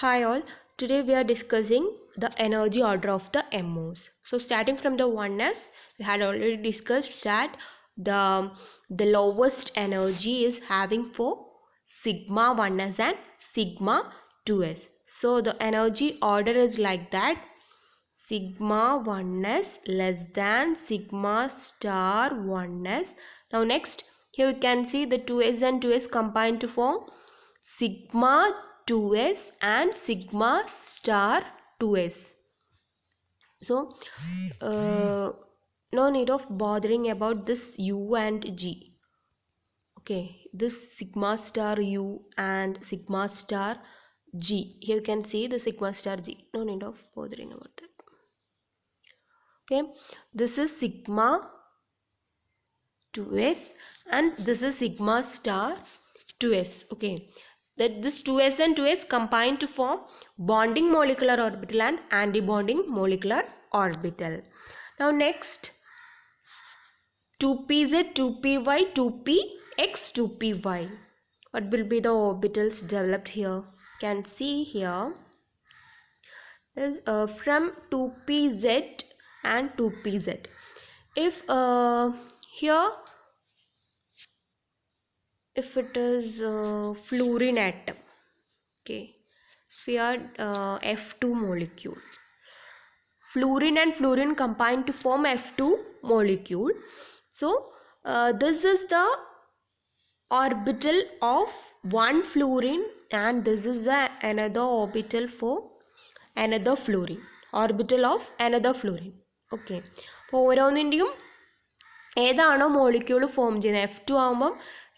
Hi all, today we are discussing the energy order of the MOs. So starting from the 1s, we had already discussed that the lowest energy is having for sigma 1s and sigma 2s. So the energy order is like that: sigma 1s less than sigma star 1s. Now next, here you can see the 2s and 2s combined to form sigma 2s and sigma star 2s. So no need of bothering about this u and g. Okay, this sigma star u and sigma star g. Here you can see the sigma star g. No need of bothering about that. Okay, this is sigma 2s and this is sigma star 2s. Okay, that this 2s and 2s combine to form bonding molecular orbital and antibonding molecular orbital. Now next, 2pz, 2py, 2px, 2py. What will be the orbitals developed here? Can see here is from 2pz and 2pz. If here if it is fluorine atom, okay, we are F2 molecule. Fluorine and fluorine combine to form F2 molecule. So this is the orbital of one fluorine and this is another orbital for another fluorine. Orbital of another fluorine. Okay. അപ്പോൾ ഓരോന്നിൻ്റെയും ഏതാണോ molecule form ചെയ്യുന്നത് F2 ആകുമ്പം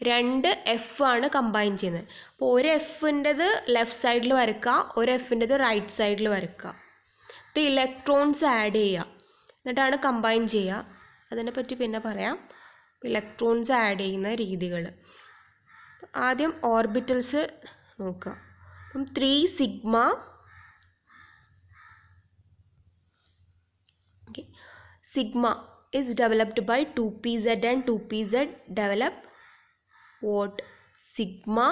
രണ്ട് F ആണ് combine ചെയ്യുന്നത്. അപ്പോൾ ഒരു എഫിൻ്റെത് ലെഫ്റ്റ് സൈഡിൽ വരക്കുക, ഒരു എഫിൻ്റെത് റൈറ്റ് സൈഡിൽ വരക്കുക. എന്നിട്ട് ഇലക്ട്രോൺസ് ആഡ് ചെയ്യുക, എന്നിട്ടാണ് കമ്പൈൻ ചെയ്യുക. അതിനെപ്പറ്റി പിന്നെ പറയാം. ഇലക്ട്രോൺസ് ആഡ് ചെയ്യുന്ന രീതികൾ. ആദ്യം ഓർബിറ്റൽസ് നോക്കുക. അപ്പം 3 sigma, okay, sigma is developed by 2pz and 2pz develop what? Sigma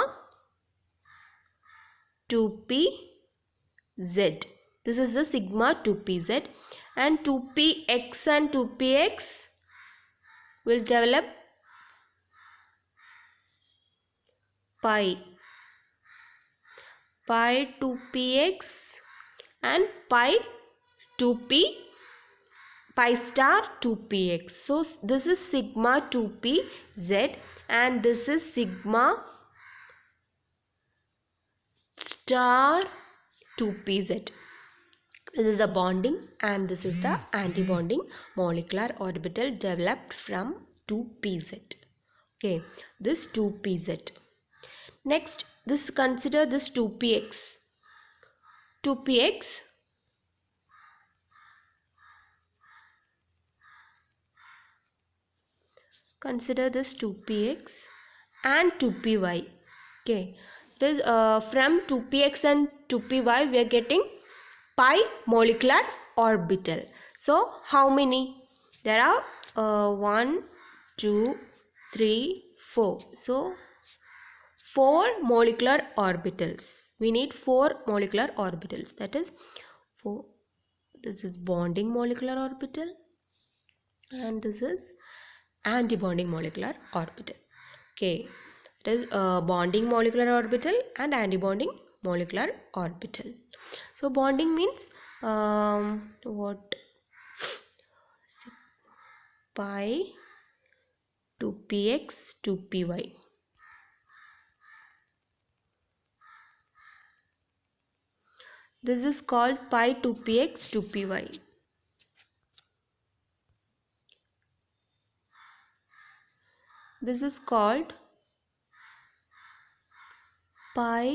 2pz. This is the sigma 2pz and 2px and 2px will develop pi 2px and pi star 2px. So this is sigma 2pz and this is sigma star 2pz. This is the bonding and this is the antibonding molecular orbital developed from 2pz. Okay, this 2pz. Next, this consider this 2px. 2px consider this 2px and 2py. Okay, this from 2px and 2py we are getting pi molecular orbital. So how many? There are 1 2 3 4. So 4 molecular orbitals. We need 4 molecular orbitals. That is 4. This is bonding molecular orbital and this is antibonding molecular orbital. Okay, it is bonding molecular orbital and antibonding molecular orbital. So bonding means what? Pi 2px 2py. This is called pi 2px 2py. This is called pi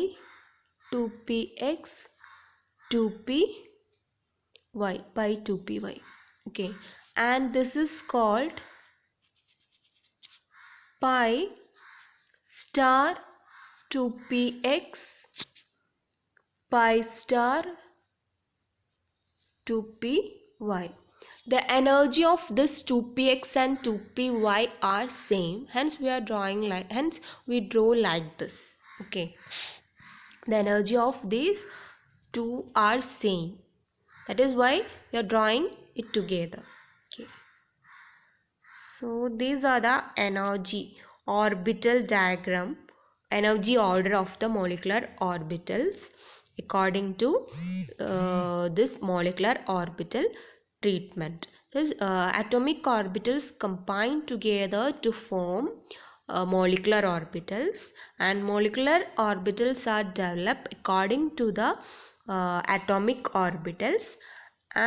2px 2py, pi 2py. Okay, and this is called pi star 2px pi star 2py. The energy of this 2px and 2py are same, hence we are drawing like, hence we draw like this. Okay, the energy of these two are same. That is why we are drawing it together. Okay. So these are the energy orbital diagram, energy order of the molecular orbitals according to this molecular orbital treatment. This atomic orbitals combine together to form molecular orbitals, and molecular orbitals are developed according to the atomic orbitals,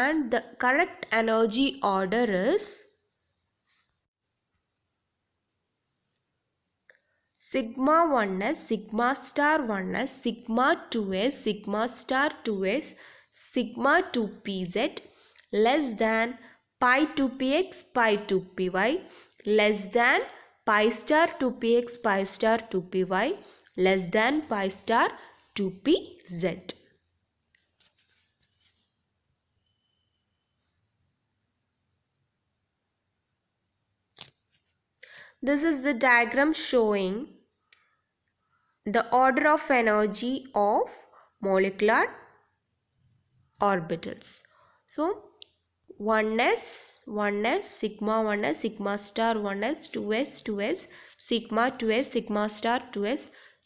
and the correct energy order is sigma 1s, sigma star 1s, sigma 2s, sigma star 2s, sigma 2pz less than pi 2px, pi 2py less than pi star 2px, pi star 2py less than pi star 2pz. This is the diagram showing the order of energy of molecular orbitals. So 1s, sigma 1s, sigma star 1s, 2s, 2s, sigma 2s, sigma star 2s,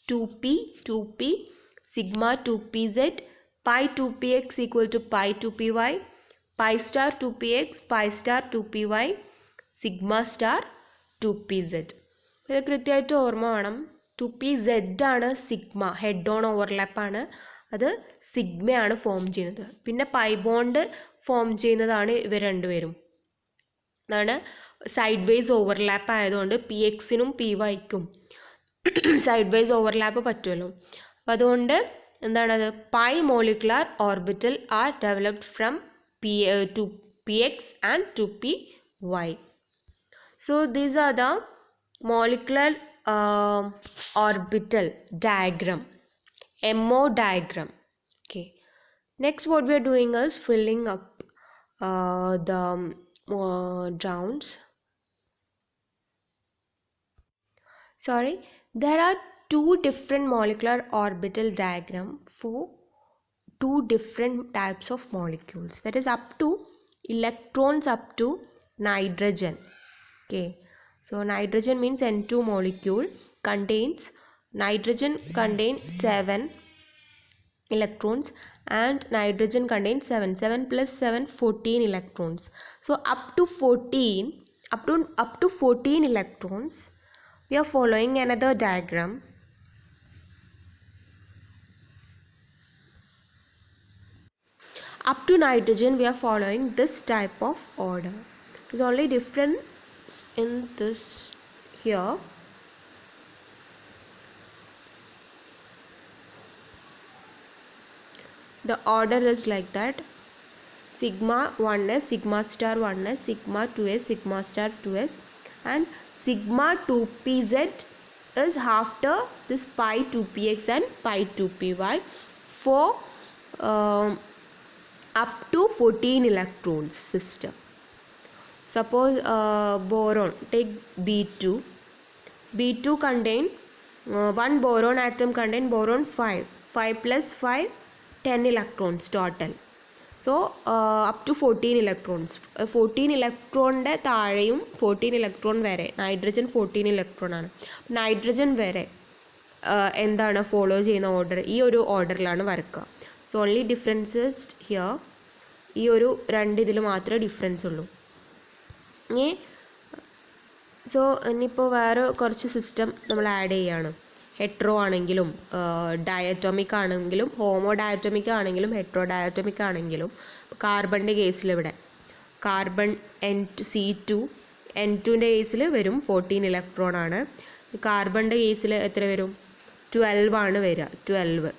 2p, 2p, sigma 2pz, pi 2px equal to pi 2py, pi star 2px, pi star 2py, sigma star 2pz. ഇത് കൃത്യമായിട്ട് ഓർമ്മ വേണം. 2pz ആണ് sigma, head on overlap ആണ്, അത് സിഗ്മയാണ് form ചെയ്യുന്നത്. പിന്നെ pi bond form ചെയ്യുന്നതാണ് ഇവർ രണ്ടുപേരും. അതാണ് സൈഡ് വൈസ് ഓവർലാപ്പ് ആയതുകൊണ്ട് പി എക്സിനും പി വൈക്കും സൈഡ് വൈസ് ഓവർലാപ്പ് പറ്റുമല്ലോ. അപ്പം അതുകൊണ്ട് എന്താണത്, pi molecular orbital are developed from two p x and two p y. So these are the molecular orbital diagram, MO diagram. Okay. Next what we are doing is filling up the rounds. Sorry, there are two different molecular orbital diagram for two different types of molecules. That is up to electrons up to nitrogen. Okay, so nitrogen means N2 molecule contains, nitrogen contains 7 electrons and nitrogen contains 7 plus 7 14 electrons. So up to 14 electrons we are following another diagram. Up to nitrogen we are following this type of order. There's only difference in this here. The order is like that: sigma 1s, sigma star 1s, sigma 2s, sigma star 2s, and sigma 2pz is after this pi 2px and pi 2py for up to 14 electrons system. Suppose boron, take B2. B2 contain one boron atom contain boron 5. 5 plus 5, 10 electrons total. So up to 14 electrons. 14 electronന്റെ താഴെയും 14 electron വരെ, nitrogen 14 electron ആണ്. Nitrogen വരെ എന്താണ് follow ചെയ്യുന്ന order, ഈ ഒരു ഓർഡറിലാണ് വരക്കുക. So only differences here, ഈ ഒരു രണ്ട് ഇതിൽ മാത്രമേ ഡിഫറൻസ് ഉള്ളൂ. സോ ഇനിയിപ്പോൾ വേറെ കുറച്ച് സിസ്റ്റം നമ്മൾ ആഡ് ചെയ്യുകയാണ്. ഹെട്രോ ആണെങ്കിലും ഡയറ്റോമിക് ആണെങ്കിലും ഹോമോ ഡയറ്റോമിക് ആണെങ്കിലും ഹെട്രോ ഡയറ്റോമിക് ആണെങ്കിലും, കാർബണിൻ്റെ കേസിൽ ഇവിടെ കാർബൺ C2 N2ൻ്റെ കേസിൽ വരും 14 ഇലക്ട്രോൺ ആണ്. കാർബണിൻ്റെ കേസിൽ എത്ര വരും? 12 ആണ് വരിക, 12.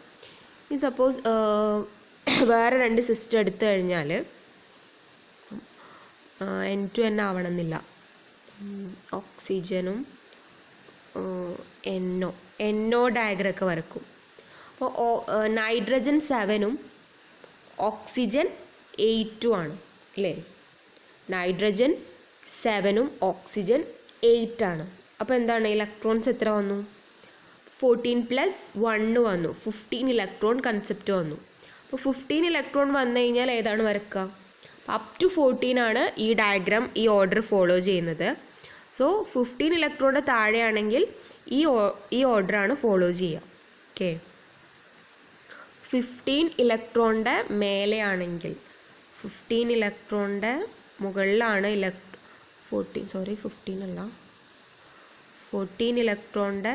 ഈ സപ്പോസ് വേറെ രണ്ട് സിസ്റ്റം എടുത്തു കഴിഞ്ഞാൽ N2 തന്നെ ആവണമെന്നില്ല, ഓക്സിജനും NO ഡയഗ്രമൊക്കെ വരക്കും. അപ്പോൾ നൈട്രജൻ 7ഉം ഓക്സിജൻ 8ഉം ആണ് അല്ലേ? നൈട്രജൻ 7ഉം ഓക്സിജൻ 8 ആണ്. അപ്പോൾ എന്താണ്, ഇലക്ട്രോൺസ് എത്ര വന്നു? 14 + 1 വന്നു, 15 ഇലക്ട്രോൺ കൺസെപ്റ്റ് വന്നു. അപ്പോൾ 15 ഇലക്ട്രോൺ വന്നു കഴിഞ്ഞാൽ ഏതാണ് വരക്കുക? അപ് ടു 14 ആണ് ഈ ഡയഗ്രാം ഈ ഓർഡർ ഫോളോ ചെയ്യുന്നത്. സോ 15 ഇലക്ട്രോണിൻ്റെ താഴെയാണെങ്കിൽ ഈ ഓർഡറാണ് ഫോളോ ചെയ്യുക. ഓക്കെ, 15 ഇലക്ട്രോണിൻ്റെ മേലെയാണെങ്കിൽ 15 ഇലക്ട്രോണിൻ്റെ മുകളിലാണ് 14 ഇലക്ട്രോണിൻ്റെ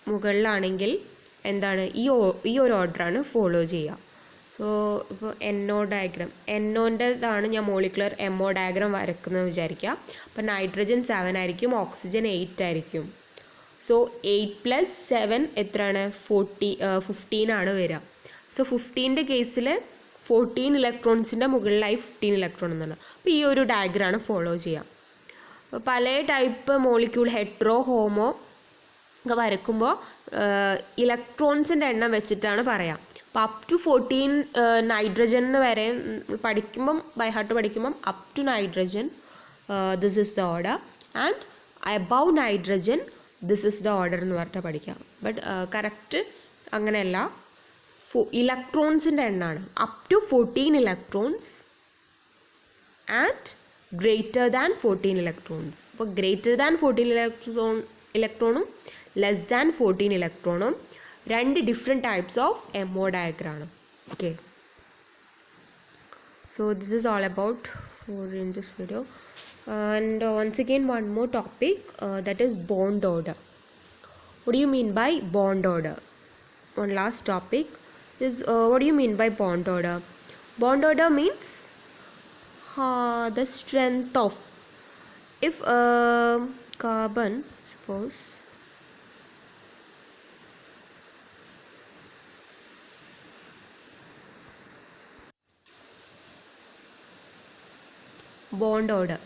മുകളിലാണെങ്കിൽ എന്താണ് ഈ ഒരു ഓർഡറാണ് ഫോളോ ചെയ്യുക. സോ ഇപ്പോൾ NO ഡയഗ്രാം, NOൻ്റെതാണ് ഞാൻ മോളിക്കുലർ MO ഡയഗ്രാം വരക്കുന്നത് വിചാരിക്കുക. അപ്പോൾ നൈട്രജൻ 7 ആയിരിക്കും, ഓക്സിജൻ 8 ആയിരിക്കും. സോ 8 + 7 എത്രയാണ്? 15 ആണ് വരിക. സോ 15ൻ്റെ കേസിൽ 14 ഇലക്ട്രോൺസിൻ്റെ മുകളിലായി 15 ഇലക്ട്രോൺ എന്നാണ്. അപ്പോൾ ഈ ഒരു ഡയഗ്രാമാണ് ഫോളോ ചെയ്യുക. പല ടൈപ്പ് മോളിക്യൂൾ ഹെട്രോ ഹോമോ ഒക്കെ വരയ്ക്കുമ്പോൾ ഇലക്ട്രോൺസിൻ്റെ എണ്ണം വെച്ചിട്ടാണ് പറയാം. അപ്പോൾ അപ് ടു 14 നൈട്രജൻ എന്ന് വരെ പഠിക്കുമ്പം ബൈ ഹാർട്ട് പഠിക്കുമ്പം up to nitrogen this is the order and above nitrogen this is the order എന്ന് പറഞ്ഞിട്ട് പഠിക്കാം. ബട്ട് കറക്റ്റ് അങ്ങനെയല്ല, ഇലക്ട്രോൺസിൻ്റെ എണ്ണമാണ് up to 14 electrons and greater than 14 electrons. അപ്പോൾ ഗ്രേറ്റർ ദാൻ 14 ഇലക്ട്രോണും ലെസ് ദാൻ 14 ഇലക്ട്രോണും രണ്ട് ഡിഫറെൻറ്റ് ടൈപ്സ് ഓഫ് MO ഡയഗ്രാമാണ്. Okay, so this is all about in this video. And once again one more topic, that is bond order. What do you mean by bond order? One last topic is what do you mean by bond order? Bond order means the strength of, if carbon, suppose bond order,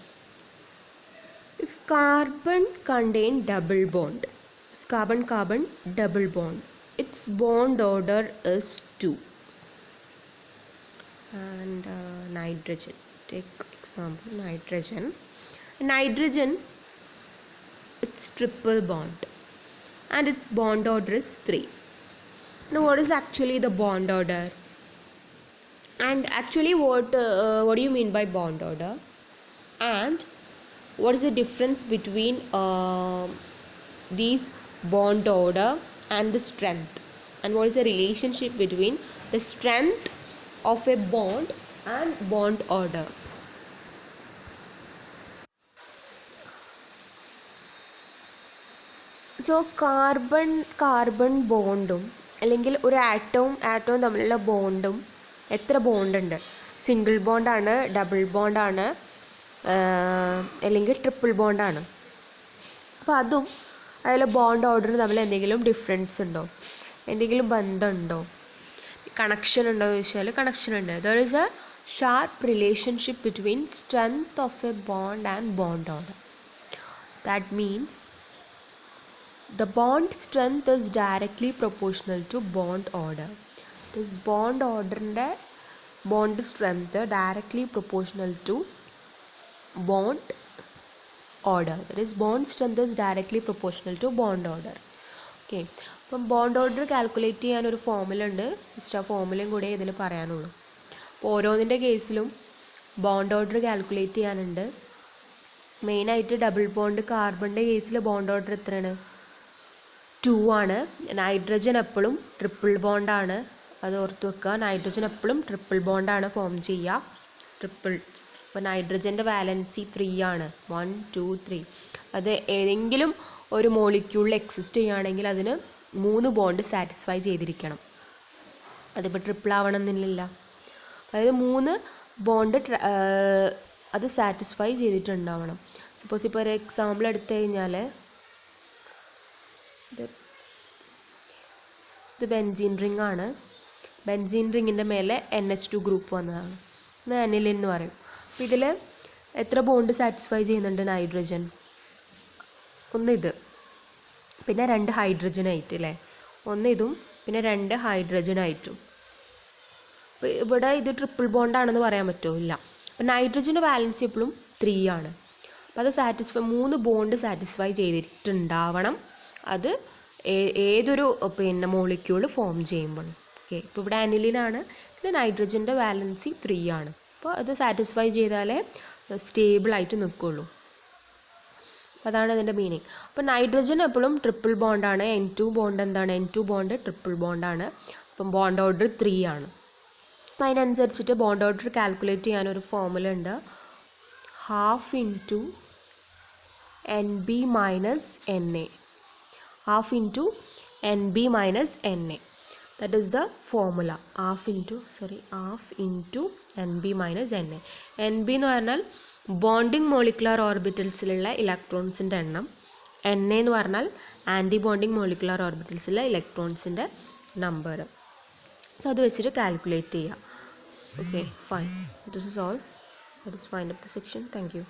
if carbon contain double bond, it's carbon carbon double bond, its bond order is 2. And nitrogen, take example nitrogen, it's triple bond and its bond order is 3. Now what is actually the bond order, and actually what do you mean by bond order, and what is the difference between these bond order and the strength, and what is the relationship between the strength of a bond and bond order? So carbon ബോണ്ടും അല്ലെങ്കിൽ ഒരു ആറ്റവും തമ്മിലുള്ള ബോണ്ടും എത്ര ബോണ്ടുണ്ട്? Single ബോണ്ടാണ്, double ബോണ്ടാണ്, അല്ലെങ്കിൽ triple ബോണ്ടാണ്. അപ്പോൾ അതും അതിൽ bond order തമ്മിൽ എന്തെങ്കിലും ഡിഫറൻസ് ഉണ്ടോ, എന്തെങ്കിലും ബന്ധമുണ്ടോ, കണക്ഷൻ ഉണ്ടോ എന്ന് ചോദിച്ചാൽ കണക്ഷൻ ഉണ്ട്. There is A sharp relationship between strength of A bond and bond order. That means the bond strength is directly proportional to bond order. This bond order ന്റെ bond strength directly proportional to bond order. That is bond strength is directly proportional to bond order. Okay, അപ്പം bond order calculate ചെയ്യാൻ ഒരു formula ഉണ്ട്. Just ആ ഫോർമുലയും കൂടെ ഇതിൽ പറയാനുള്ളൂ. അപ്പോൾ ഓരോന്നിൻ്റെ കേസിലും ബോണ്ട് ഓർഡർ കാൽക്കുലേറ്റ് ചെയ്യാനുണ്ട്. മെയിനായിട്ട് ഡബിൾ ബോണ്ട് കാർബണിൻ്റെ കേസിൽ ബോണ്ട് ഓർഡർ എത്രയാണ്? 2 ആണ്. നൈട്രജൻ എപ്പോഴും ട്രിപ്പിൾ ബോണ്ടാണ്, അത് ഓർത്ത് വെക്കുക. നൈട്രജൻ എപ്പോഴും ട്രിപ്പിൾ ബോണ്ടാണ് ഫോം ചെയ്യുക, ട്രിപ്പിൾ. ഇപ്പോൾ നൈട്രജൻ്റെ വാലൻസി 3 ആണ്, 1 2 3. അത് ഏതെങ്കിലും ഒരു മോളിക്യൂളിൽ എക്സിസ്റ്റ് ചെയ്യുകയാണെങ്കിൽ അതിന് 3 ബോണ്ട് സാറ്റിസ്ഫൈ ചെയ്തിരിക്കണം. അതിപ്പോൾ ട്രിപ്പിൾ ആവണമെന്നില്ല. അതായത് 3 ബോണ്ട് അത് സാറ്റിസ്ഫൈ ചെയ്തിട്ടുണ്ടാവണം. സപ്പോസ് ഇപ്പോൾ ഒരു എക്സാമ്പിൾ എടുത്തു കഴിഞ്ഞാൽ ഇത് ബെൻസീൻ റിംഗ് ആണ്. ബെൻസീൻ റിങ്ങിൻ്റെ മേലെ NH2 ഗ്രൂപ്പ് വന്നതാണ്, അനിലിൻ എന്ന് പറയും. അപ്പോൾ ഇതിൽ എത്ര ബോണ്ട് സാറ്റിസ്ഫൈ ചെയ്യുന്നുണ്ട്? നൈട്രജൻ ഒന്ന്, ഇത് പിന്നെ 2 ഹൈഡ്രജനായിട്ട് അല്ലേ, ഒന്ന് ഇതും പിന്നെ 2 ഹൈഡ്രജനായിട്ടും. അപ്പോൾ ഇവിടെ ഇത് ട്രിപ്പിൾ ബോണ്ടാണെന്ന് പറയാൻ പറ്റുമോ? ഇല്ല. അപ്പോൾ നൈട്രജൻ്റെ വാലൻസി എപ്പോഴും 3 ആണ്. അപ്പോൾ അത് 3 ബോണ്ട് സാറ്റിസ്ഫൈ ചെയ്തിട്ടുണ്ടാവണം അത് ഏതൊരു പിന്നെ മോളിക്യൂൾ ഫോം ചെയ്യുമ്പോൾ. ഓക്കെ, ഇപ്പോൾ ഇവിടെ അനിലിനാണ്, ഇതിൽ നൈട്രജൻ്റെ വാലൻസി 3 ആണ്. അപ്പോൾ അത് സാറ്റിസ്ഫൈ ചെയ്താലേ സ്റ്റേബിളായിട്ട് നിൽക്കുള്ളൂ. അതാണ് അതിൻ്റെ മീനിങ്. അപ്പോൾ നൈട്രജൻ എപ്പോഴും ട്രിപ്പിൾ ബോണ്ടാണ്. N2 ബോണ്ട് എന്താണ്? N2 bond triple ബോണ്ടാണ്. അപ്പം ബോണ്ട് ഓർഡർ 3 ആണ്. അപ്പം അതിനനുസരിച്ചിട്ട് ബോണ്ട് ഓർഡർ കാൽക്കുലേറ്റ് ചെയ്യാനൊരു ഫോർമുല ഉണ്ട്. 12 into NB minus NA. 12 into NB minus NA. That is the formula. half into NB minus NA. NB എന്ന് പറഞ്ഞാൽ ബോണ്ടിങ് മോളിക്കുലർ ഓർബിറ്റൽസിലുള്ള ഇലക്ട്രോൺസിൻ്റെ എണ്ണം. NA എന്ന് പറഞ്ഞാൽ ആൻറ്റി ബോണ്ടിങ് മോളിക്കുലർ ഓർബിറ്റൽസിലെ ഇലക്ട്രോൺസിൻ്റെ നമ്പർ. സോ അത് വെച്ചിട്ട് കാൽക്കുലേറ്റ് ചെയ്യാം. Okay, fine. This is all. Let us wind up the section. Thank you.